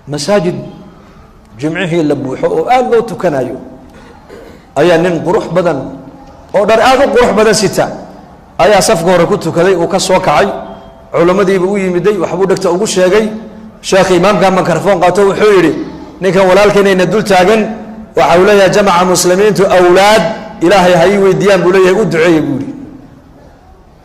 مساجد جمعه لبوحه وقال له تكنايو أيا نن قروح بدن أو در آذو قروح بدن ستة أيا صفقه ركوت كذي وكسوة كعي علماء دي بقوي مدي وحبودك تأوجش يا جاي شيخ إمام كان مكرفون قاتو حيري نكا ولكن يندل تاجن وحولها جمع مسلمين تو أولاد إلهي هاي وديان بقول يقول دعي يقولي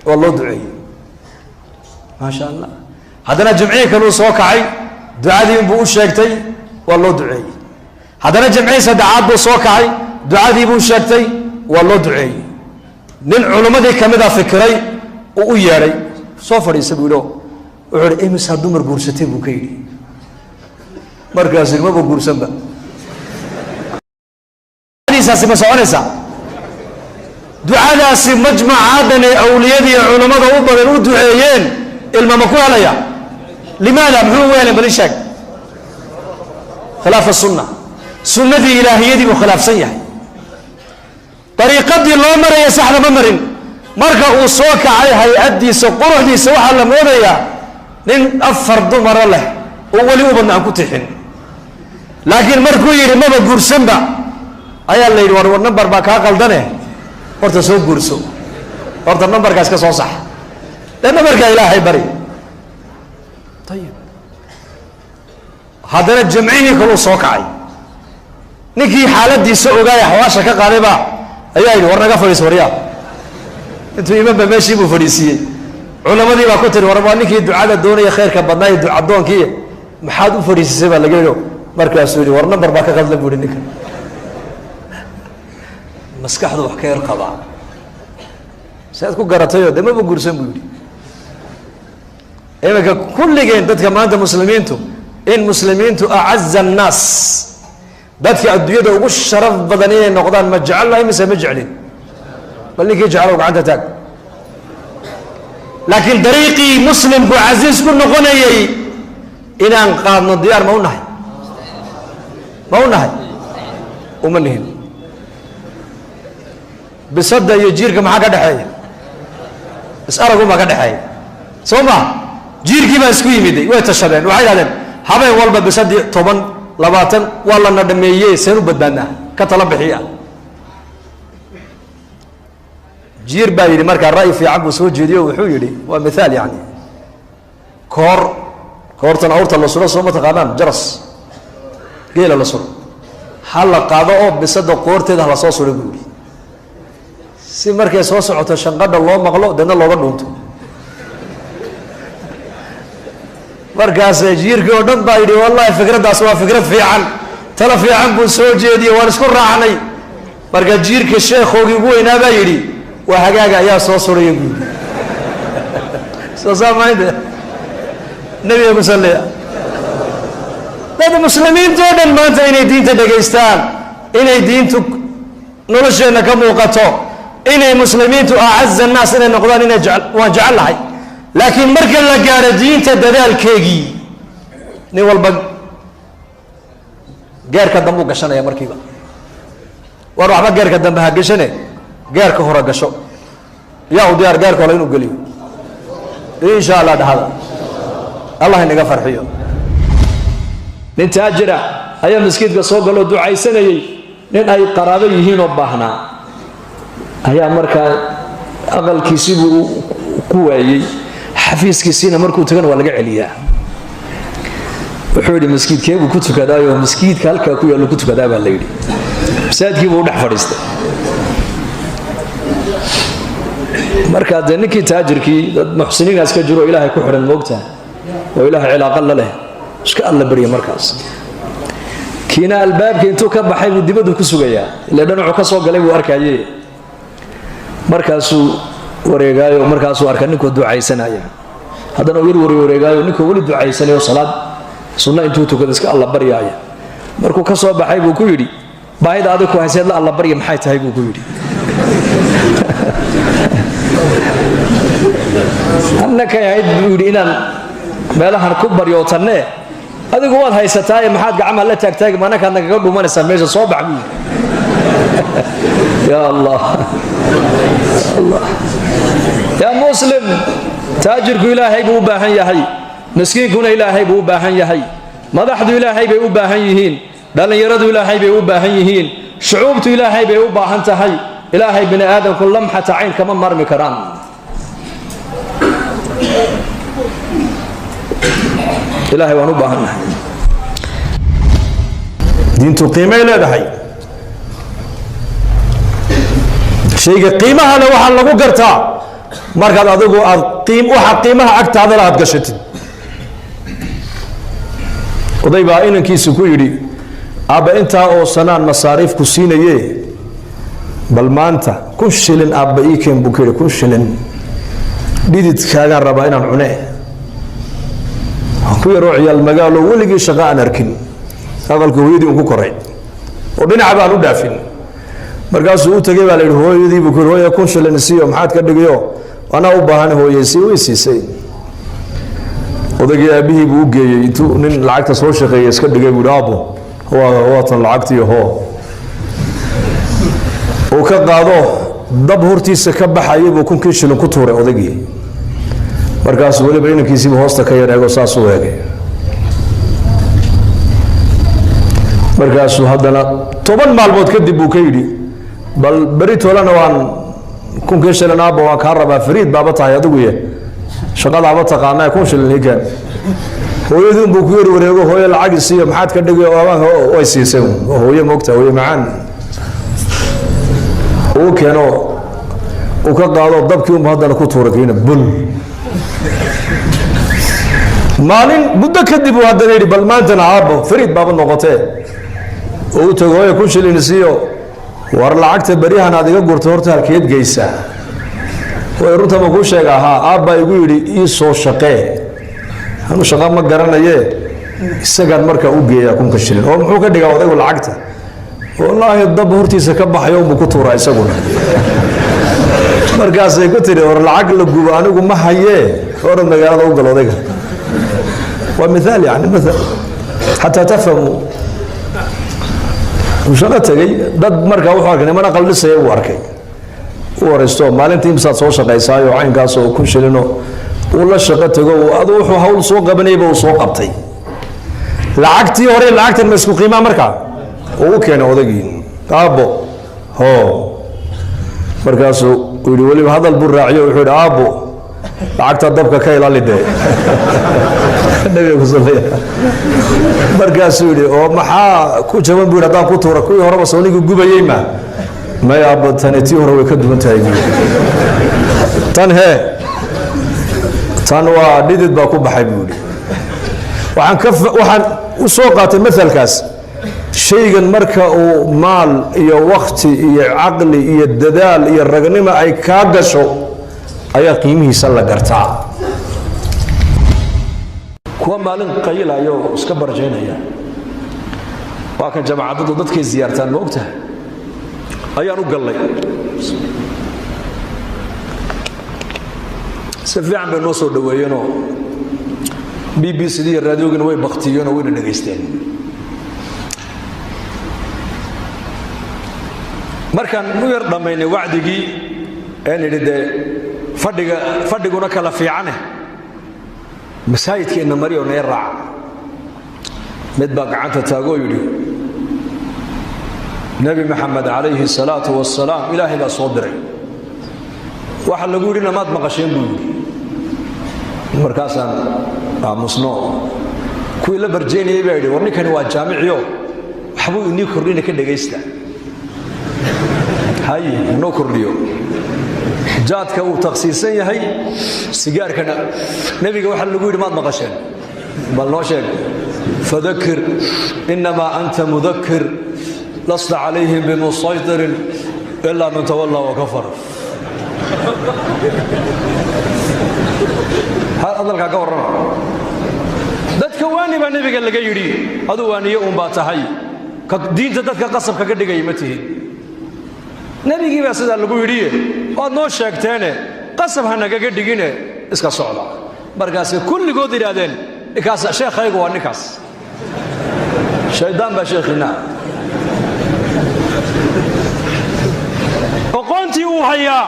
والله دعي ما شاء الله هذا جمعيه كانوا صوكعي دعاء بقول شيكتي والله دعي هذا جمعيه سدعات بصوكعي دعاء بقول شيكتي والله دعي نن علماء دي كمدا فكري وياري صفر يسبوا وعلى إيه مسهر دمر قرصتي بوكيلي مركز ما بقرصن بقى أنيسا مسؤولسا دعاء سي مجمع عادني أولياء علماء أوبر ودعيين الممكو عليا لماذا هو وين بليشك خلاف السنة سنة إلهية دي وخلاف سيئة طريقة دي الله مرة يسحنا ممرن مركا وصوك عليها يؤدي سقره دي سوحا لموضيا لن أفر دمر له أولي أبنى أن كتحن لكن مركو يري ما بقور سنبا أيا اللي يدور ونمبر باكا قلدنه ورطة سوق قرسو ورطة النمبر كاسكا سو صح لأن مركا إلهي بري طيب هذا الجمعين كلو صوكعي نكي حالات دي سوقايا حواشا كقاربا أيا يدور ورنقا فريس وريا انتو إمام بماشي بفريسية علماء دي ما كنتر وربانيك دعاء الدونية خير كبناي دعاء الدون كي محادو فريسي سيبا لقيلو مركا سوري ورنمبر باكا قلب بورينيك مسكحدو وحكاية القضاء سيادكو قرطيو ده ما بقرسن بيولي إما كل جين دتك ما أنت مسلمينتو إن مسلمينتو أعز الناس دتك الدنيا ده وش شرف بدنية نقدان ما جعل الله يمسه مجعلين بل لك يجعله قاعدة تاك لكن طريقي مسلم بعزيز كل نقني إن أنقاذنا الديار ما هو نهي ومنهم بصدق يجيرك معك دحية اسألكم معك دحية سوما جيرك بس كوي مدي ويتشابهن وحيد هذا هبه والله بصدق طبعا لباتن والله ندميه سنو بدنا كطلب بحياة جير بايري مركا الرأي في عقب سوى جديو وحويري ومثال يعني كورتنا أورتا لصورة صومة قادان جرس قيل لصورة حالا قادة بصدق قورتي ده لصوص ورقولي سي مركا سوص عطا شنقاد الله مغلو دانا الله قدونتو مركا سيجير كودن بايري والله فكرة داسوا فكرة في عن تلا في عن بسوى جديو ونسكر رعني مركا جير كالشيخ وقيبوه بايري وحقاقا يا صوصوري يقول صوصا ما عنده نبي مسلي هذا مسلمين جدا ما انت إني دين تدقيستان إني دين نرشينا كموقته إني مسلمين أعز الناس إني نقضان إني وجعل لحي لكن مركا لقار دين تددال كيجي نيوال بق غير كدمو قشنا يا مركبة وروح ما غير كدمها قشنا غير كهورا قشو يا وديار غير كولا إنه قليو إن شاء الله هذا الله إنك فرحيه نتاجرة أيام مسكين قصوا قالوا دعاء سنة لين أي قرابة يهين وباهنا أيام مركا أقل كيسيب كوي حفيز كيسينا مركو تغن ولا عليا وحولي مسكين كيف وكتب كذا يوم مسكين كالكا كوي ولا كتب كذا بالليل ساد كيف ودح فريست مركز ذنكي تاجركي محسنين أسكت جرو إلهي كحر الموقتة وإله علاقة له إيش كأن بريه مركز كينا الباب كنتو كب حي ودبده كسوجيا لأنه عكسوا قلبي وأركاجي مركز ورجايو مركز وأركانك ودعاء سنايا هذا نقول ورجايو نك ولد دعاء سنة وصلاة سنة أنتو تكذس كالله بريايا مركو كسوا بحي بكويري بعد هذا كويس الله بريه محيط هاي بكويري أنك يا عيد بيقولين ما لها كبر يوتناه هذا هو هاي ستاي ما حد عمل لا تاج ما أنا كان قبل ما نسميه صوبع مين يا الله الله يا مسلم تاجر كل إلهي بو باهن يا هي مسكين كل إلهي بو باهن يا هي madaxdu ilaahay bay u baahan yihiin dhallinyaradu ilaahay bay u baahan yihiin shucuubtu ilaahay bay u baahan tahay ilaahay bini aadamku lamxata cayn kama marmi karaan ilaahay waan u baahannahay diintu qiimay leedahay shayga qiimaha leh waxaa lagu gartaa markaad adigu aad waxa qiimaha agtaada la aad gashatid oday baa inankiisu ku yidhi aabba intaa oo sanaan masaariif ku siinaye bal maanta 1,000 shilin aabba ii keen buu ku yidhi 1,000 shilin dhididkaagaan rabaa inaan cune ku yaroo ciyaal magaalo weligii shaqo aan arkin aqalka hooyadii uun ku koray oo dhinaca baan u dhaafin markaasuu u tagay baa la yidhi hooyadii buu ku yidhi hooya 1,000 shilin siiyo maxaad ka dhigayo anaa u baahan hooyaysii way siisay odaygii aabihii buu u geeyey intuu nin lacagta soo shaqeeyay iska dhigay buu aabbo waatan lacagtii hoo uu ka qaado dab hortiisa ka baxayay buu 1,000 shilin ku tuuray odaygii markaasuu weliba inankiisiiba hoosta ka yar eego saasuu eegay markaasuu haddana 10 maalmood kadib buu ka yidhi bal beri toolana waan 1,000 shilin aabba waan kaa rabaa fariid baaba tahay adigu ye shaqadaaba taqaanaa 1,000 shilin ii keen hooyadun buu ku yar wareego hooyo lacag siiyo maxaad ka dhigay way siisay hooyo moogta hooyo macaan uu keeno uu ka qaado dabkii uu haddana ku tuuray kiina bul maalin muddo kadib uu haddana yidhi bal maantana aabbo fariid baaba noqotee uu tago hooyo 1,000 shilin siiyo war lacagta beriyahan aad iga gurto horta halkeed geysaa way runta ma kuu sheega ahaa aabba igu yidhi ii soo shaqee anu shaqa ma garanaye isagaan markaa u geeyaa 1,000 shilin oo muxuu ka dhigaa odaygu lacagta wallaahi dab hortiisa ka baxayo buu ku tuuraa isaguna markaasay ku tiri war lacag la gubo anigu ma hayee hore magaalada u galo odayga waa mithaal yani mithaal xataa tafhamu shaqo tegay dad markaa wuxuu arkay niman aqal dhisaya uu arkay u waraysto maalintii imsaad soo shaqaysaayo caynkaasoo 1,000 shilino uu la shaqo tago adu wuxuu hawl soo qabanayba uu soo qabtay lacagtii hore lacagtan ma isku qiimaa markaa uu u keenay odaygii aabbo hoo markaasuu uu yidhi weliba hadal buu raaciyo wuxuu yidhi aabbo lacagta dabka ka ilaali dee nabiga ku sallaya markaasuu yidhi oo maxaa ku jaban buu yidhi haddaan ku tuura kuwii horeba soonigii gubayey ma may aabbo tani tii hore way ka duwan tahay tan hee tan waa dhidid baa ku baxay buu yidhi waxaan u soo qaatay maalkaas shaygan marka uu maal iyo wakti iyo caqli iyo dadaal iyo ragnimo ay kaa gasho ayaa qiimihiisa la gartaa kuwa maalin qayilayo iska barjaynaya waa kan jamaacadadu dadkay ziyaartaan ma ogtahay ayaan u gallay si fiican bay noo soo dhaweeyeenoo BBC iyo raadiyoogana way baktiyeenoo wayna dhegaysteen markaan u yar dhammaynay wacdigii een idhi dee fadhiguna kala fiicane masaajidkeenna mariyo nee raaca mid baa gacanta taagoo yidhi nebi maxamed calayhi salaatu wasalaam ilaahay baa soo diray waxa lagu yidhi namaad maqasheen buu yidhi markaasaan aamusno kuwii la barjeynayay baa yidhi war ninkani waa jaamiciyo waxbuu inii kordhina ka dhegaysta haye inoo kordhiyo jaadka uu taqsiisan yahay sigaarkana nebiga waxa lagu yidhi maad maqasheen bal noo sheeg fadakir inamaa anta mudakir lasta calayhim bimusaytirin ilaa man tawallaa wakafar hadalkaa ka warrama dadka waani baa nebiga laga yidhi aduu waaniye uun baa tahay ka diinta dadka qasabka ka dhigaya ma tihin nebigii baa sidaa lagu yidhiye waad noo sheegteene qasab ha nagaga dhigine iska socda markaasay kulligood yidhaahdeen ninkaas sheekhaygu waa ninkaas shaydaan baa sheekhiina oqoontii uu hayaa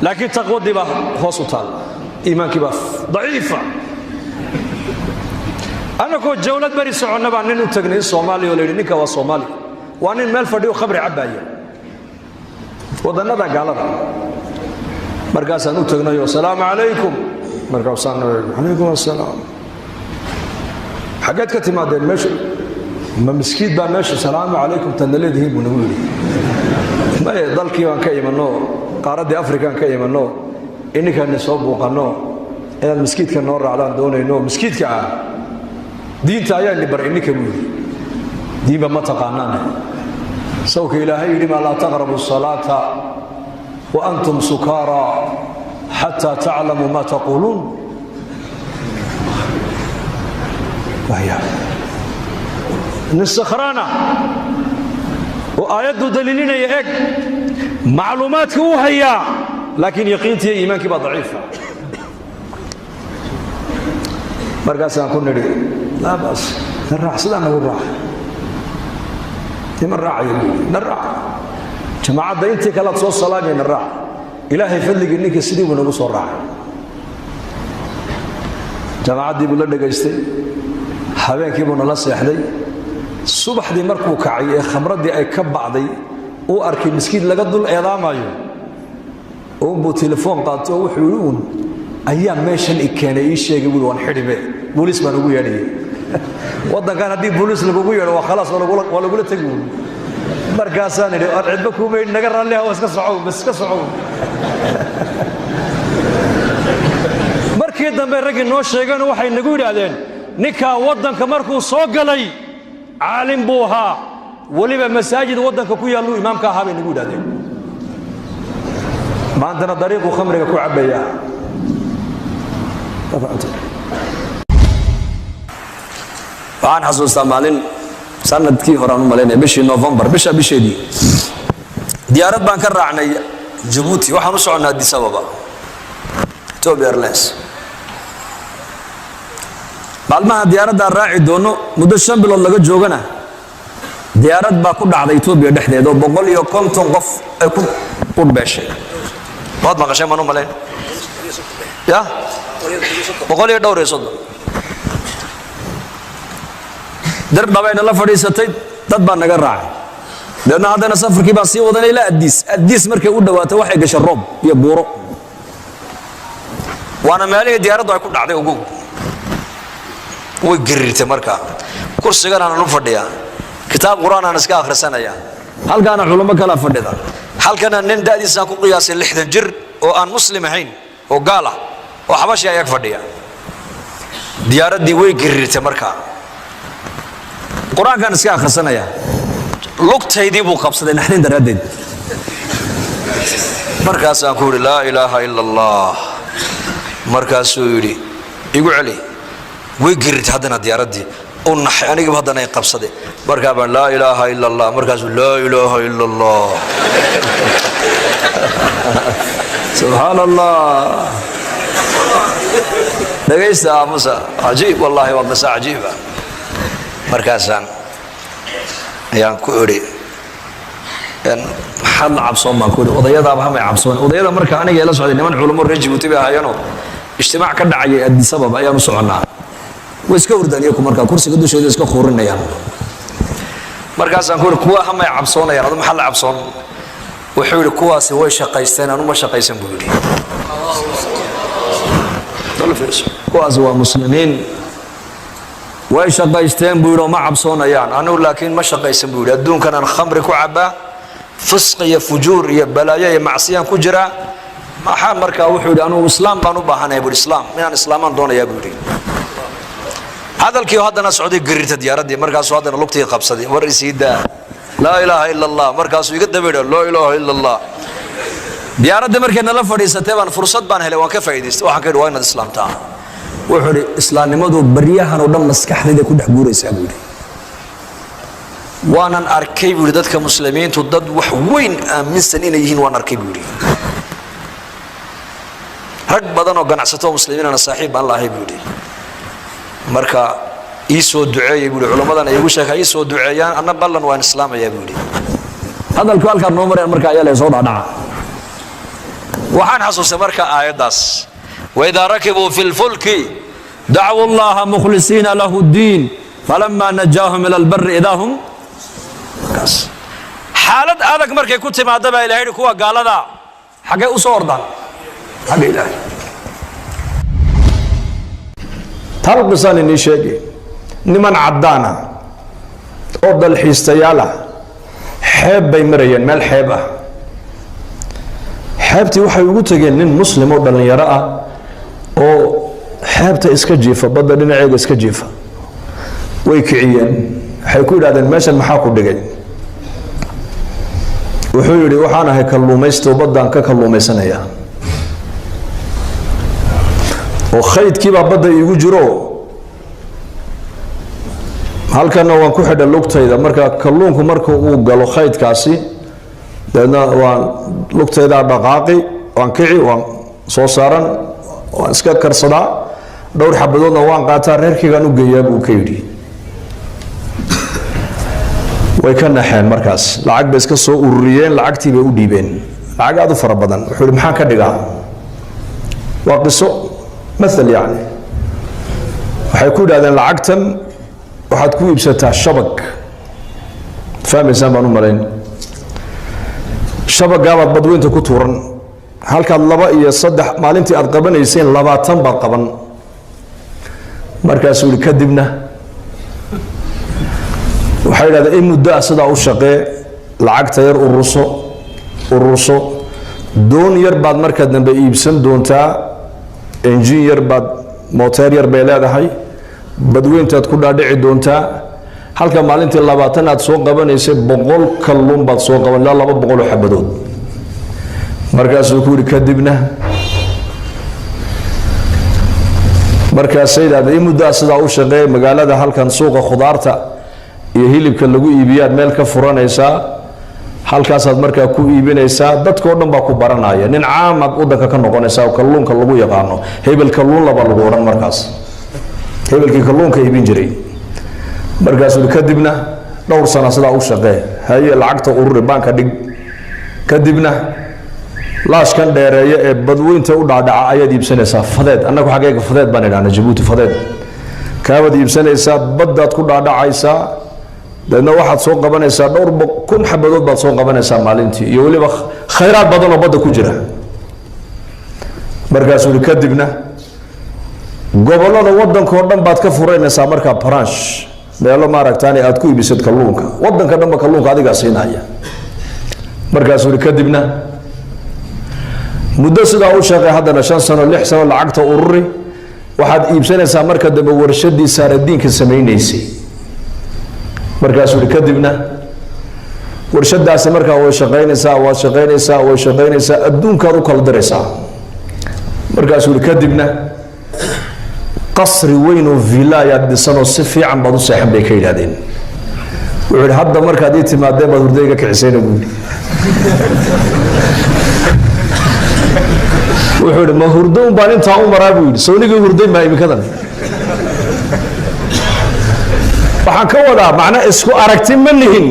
laakiin taqwadii baa hoos u taalla iimaankii baa daciifa annagoo jawlad bari soconna baan nin u tagnay Soomaaliya oo la yidhi ninka waa Soomaali waa nin meel fadhiyo khamri cabaya wadannada gaalada markaasaan u tagnay assalaamu calaykum markaasaan calaykum assalaam xageed ka timaadeen meesha ma miskiid baa meesha salaamu calaykum tanaleedihiin buu nagu yidhi maye dalkii baan ka imanno qaaraddii afrikaan ka imanno ininkaani soo buuqanno inaad miskiidka noo raacdaan doonayno miskiidka ah diinta ayaa ni bar ininka buu yidhi diinba ma taqaanaan sawka ilaahay yidhi maa laa taqrabu salaata wa antum sukaara xataa taclamuu maa taquuluun nisakhraana oo aayaddu daliilinaya eg macluumaadka uu hayaa laakiin yaqiintii iyo iimaankii baa daciifa markaasaan ku nidhi laa baas na raac sidaa nagu raac nima raacayo na raac jamaacadda intii kalead soo salaamaya na raac ilaahay fadligii ninka sidii buu nagu soo raacay jamaacaddii buu la dhegaystay habeenkii buu nala seexday subaxdii markuu kacay ee khamraddii ay ka bacday uu arkay miskiid laga dul eedaamayo uunbuu telefoon qaatay oo wuxuu yidhi uun ayaa meeshan i keenay ii sheegay buui waan xidhibe booliis baan ugu yeedhayay waddankan haddii booliis lagugu yeedho waa khalaas waa lagula tegi uun markaasaan idhi aan cidba kuuma yidhi naga raalliha waa iska socow bas iska socow markii dambe raggii noo sheegeen waxay nagu yidhaahdeen ninkaa waddanka markuu soo galay caalim buu ahaa weliba masaajid waddanka ku yaalluu imaamka ahaa bay nagu yidhahdeen maantana dariiquu khamriga ku cabbayaa waxaan xasuustaa maalin sanadkii horaan u malaynaya bishii November bisheedii diyaarad baan ka raacnay Djibouti waxaan u soconnaa Addis Ababa Ethiopia Airlines maalmaha diyaaradda raaci doono muddo 5 bilood laga joogana diyaarad baa ku dhacday Ethiopia dhexdeeda 150 qof ay ku beeshay waad maqashay ma malayn ya 130 dar dhabayna la fadhiisatay dad baa naga raacay dadna hadana safarkii baa sii wadanay ilaa Addis markay u dhawaato waxay gashay roob iyo buuro waana meelihii diyaaraddu ay ku dhacday ugu way girirtay markaa kursigan aan u fadhiyaa kitaab quraan aan iska akhrisanaya halkaana culimo kala fadhida halkana nin daadiisa ku qiyaasay 60 jir oo aan muslim ahayn oo gaal ah oo xabashi ay fadhiya diyaaradii way girirtay markaa quraankan iska akhrisanaya lugtaydii buu qabsaday naxdin daraadeed markaas aan ku yiri laa ilaaha illa allah markaas uu yiri igu celi way girirtay hadana diyaaradii oo naxay aniga hadana ay qabsaday markaa baan laa ilaaha illa allah markaas laa ilaaha illa allah subhanallah dhageysta musa ajiib wallahi waa qisa ajiiba markaasaan ayaan ku iri maxaad la cabsoon baan ku iri odayadaaba hamay cabsoon odayada marka aniga la socday niman culimo reer Djibouti bay ahaayeenoo ijtimaac ka dhacay Addis Ababa ayaan u soconaa way iska hurdaniyo ku markaa kursiga dusheeda iska quurinayaan markaasaan ku iri kuwa hamay cabsoonayaan adu maxaa la cabsoon wuxuu yiri kuwaasi way shaqaysteen anu ma shaqaysan buu yiri kuwaasi waa muslimiin way shaqaysteen buu yiri ma cabsoonayaan anu laakiin ma shaqaysan buu yiri adduunkan aan khamri ku cabaa fisq iyo fujuur iyo balaayo iyo macsiyaan ku jira maxaa markaa wuxuu yiri anu islaam baan u baahanahay buu islaam inaan islaamaan doonayaa buu yiri hadalkii haddana socday girirta diyaaradii markaas haddana lugtii qabsaday war isiida laa ilaaha illa allah markaas iga dabeeyo laa ilaaha illa allah diyaaradii markay nala fadhiisatay baan fursad baan helay waan ka faa'iideystay waxaan ka yiri waa inaad islaamtaa wuxuu yiri islaamnimadu bariyahan oo dhan maskaxdayda ku dhex guuraysaa buu yiri waanan arkay buu yiri dadka muslimiintu dad wax weyn aaminsan inay yihiin waan arkay buu yiri rag badan oo ganacsato muslimiinana saaxiib aan lahayn buu yiri marka ii soo duceeyay buu yiri culimadana igu sheegay ii soo duceeyaan anna ballan waan islaamaya buu yiri hadalku halka noo mareen marka ayaa la soo dhaadhaca waxaan xasuustay marka aayadaas وإذا ركبوا في الفلك dacwu llaha mukhlisiina lahu ddiin falama najaahum ila albari idaa hum xaalad adag markay ku timaada baa ilahay yidhi kuwa gaalada xaggay u soo ordaan xagga ilaahay. tal qisaan inii sheegi niman caddaana oo dalxiistayaal ah xeeb bay marayeen, meel xeeb ah. xeebtii waxay ugu tegeen nin muslim oo dhallinyaro ah oo xeebta iska jiifa, badda dhinaceega iska jiifa. way kiciyeen, waxay ku yidhahdeen meeshan maxaa ku dhigay? wuxuu yidhi waxaan ahay kalluumaysto, baddaan ka kalluumaysanaya oo khaydkiibaa badda iigu jiro, halkana waan ku xidha lugtayda. marka kalluunku marka uu galo khaydkaasi, dabeedna waan lugtaydaa dhaqaaqi, waan kici, waan soo saaran, waan iska karsadaa, dhowr xabadoodna waan qaataa, reerkaygaan u geeyaa buu ka yidhi. way ka naxeen markaas, lacag bay iska soo ururiyeen, lacagtii bay u dhiibeen, lacag aad u fara badan. wuxuu yidhi maxaan ka dhigaa? waa qiso maal yani. waxay ku yidhahdeen lacagtan waxaad ku iibsataa shabag, fahmaysaan baan u malayn. shabagaabaad badweynta ku tuuran, halkaad 2 iyo 3 maalintii aad qabanayseen 20 baad qaban. markaasuu yidhi kadibna waxay yidhahdeen in muddo ah sidaa u shaqee, lacagta yar ururso, doon yar baad marka dambe iibsan doontaa, enjin yar baad, mooteer yar bay leedahay, badweyntaad ku dhaadhici doontaa. halka maalintii 20 aad soo qabanaysay 100 kalluun baad soo qaban, ilaa 200 oo xabadood. markaasuu ku yidhi kadibna, markaasay yidhahdeen in muddo ah sidaa u shaqee, magaalada halkan suuqa khudaarta iyo hilibka lagu iibiyaad meel ka furanaysaa, halkaasaad markaa ku iibinaysaa, dadkao dhan baa ku baranaya, nin caamaad wadanka ka noqonaysaa oo kalluunka lagu yaqaano. hebel kalluun labaa lagu odhan markaas, hebelkii kalluunka iibin jiray. markaasuu kadibna dhowr sana sidaa u shaqee, haye lacagta ururi, baanka dhig, kadibna laashkan dheereeya ee badweynta u dhaadhaca ayaad iibsanaysaa. fadeed, annagu xaggeega fadeed baan idhahna, jabuuti fadeed. kaabaad iibsanaysaa, baddaad ku dhaadhacaysaa, dabeedna waxaad soo qabanaysaa dhowr 1,000 xabadood baad soo qabanaysaa maalintii, iyo weliba khayraad badan oo badda ku jira. markaasuu yidhi kadibna gobollada waddankao dhan baad ka furaynaysaa markaa branch, meelo maaragtaani aad ku iibisad kalluunka, waddanka dhanba kalluunka adigaa siinaya. markaasuu yidhi kadibna muddo sidaa u shaqee, haddana 5 sano 6 sano lacagta ururi, waxaad iibsanaysaa marka dambe warshadii saaradiinka samaynaysay. markaasuu yidhi kadibna warshadaasi markaa way shaqaynaysaa, waad shaqaynaysaa, way shaqaynaysaa, adduunkaad u kala diraysaa. markaasuu yidhi kadibna qasri weyn oo villa ayaad dhisanoo si fiican baad u seexan bay ka yidhahdeen. wuxuu yidhi hadda markaad ii timaadeen baad hurdayga kicisayna buu yidhi. wuxuu yidhi ma hurdo un baan intaa u maraa buu yidhi, soonigii hurday maa iminkadan. waxaan ka wadaa macna isku aragti ma lihin.